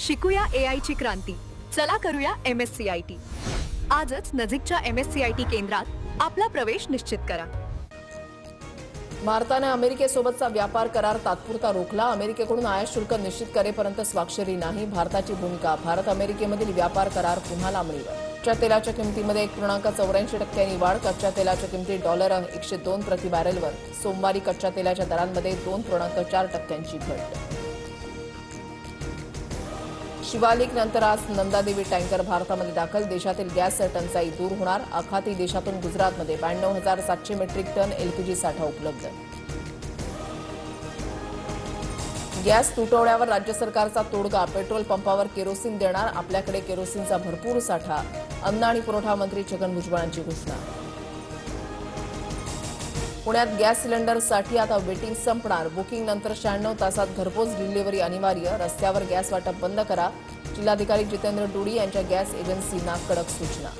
शिकूया AI ची क्रांती. चला करूया MSCIT. आजच नजीकच्या MSCIT केंद्रात आपला प्रवेश निश्चित करा. भारताने अमेरिकेसोबतचा व्यापार करार तात्पुरता रोखला. अमेरिकेकडून आयात शुल्क निश्चित करेपर्यंत स्वाक्षरी नाही. भारताची भूमिका. भारत अमेरिकेमधील व्यापार करार पुन्हा लांबणीवर. कच्च्या तेलाच्या किमतीमध्ये 1.84% वाढ. कच्च्या तेलाच्या किमतीत $102 प्रति बॅरेलवर. सोमवारी कच्च्या तेलाच्या दरांमध्ये 2.4% घट. शिवालिक नंतर आज नंदादेवी टँकर भारतामध्ये दाखल. देशातील गॅस टंचाई दूर होणार. आखाती देशातून गुजरातमध्ये 92,700 मेट्रिक टन एलपीजी साठा उपलब्ध. गॅस तुटवड्यावर राज्य सरकारचा तोडगा. पेट्रोल पंपावर केरोसिन देणार. आपल्याकडे केरोसिनचा भरपूर साठा. अन्न आणि पुरवठा मंत्री छगन भुजबळांची घोषणा. पुण्यात गॅस सिलेंडरसाठी आता वेटिंग संपणार. बुकिंग नंतर 96 तासात घरपोच डिलिव्हरी अनिवार्य. रस्त्यावर गॅस वाटप बंद करा. जिल्हाधिकारी जितेंद्र डुडी यांच्या गॅस एजन्सींना कडक सूचना.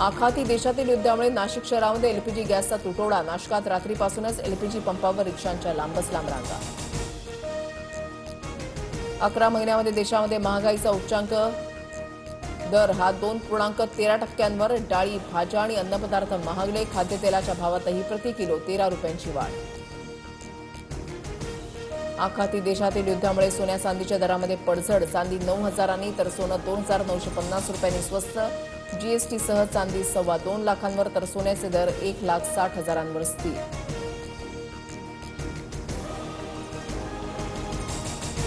आखाती देशातील युद्धामुळे नाशिक शहरामध्ये एलपीजी गॅसचा तुटवडा. नाशकात रात्रीपासूनच एलपीजी पंपावर रिक्षांच्या लांबच लांब रांगा. 11 महिन्यामध्ये देशामध्ये महागाईचा उच्चांक दर हा 2.13%वर. डाळी, भाज्या आणि अन्नपदार्थ महागले. खाद्यतेलाच्या भावातही प्रति किलो 13 रुपयांची वाढ. आखाती देशातील युद्धामुळे सोन्या चांदीच्या दरामध्ये पडझड. चांदी 9,000 तर सोनं 2,950 रुपयांनी स्वस्त. जीएसटीसह चांदी 2.25 लाखांवर तर सोन्याचे दर 1,60,000 स्थिर.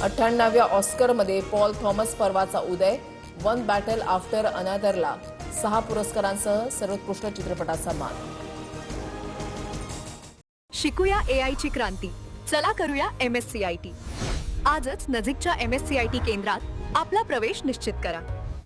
98व्या ऑस्करमध्ये पॉल थॉमस पर्वाचा उदय. वन बॅटल आफ्टर अनदरला 6 पुरस्कारांसह सर्वोत्कृष्ट चित्रपटाचा मान. शिकूया AI ची क्रांती. चला करूया MSCIT. आजच नजीकच्या MSCIT केंद्रात आपला प्रवेश निश्चित करा.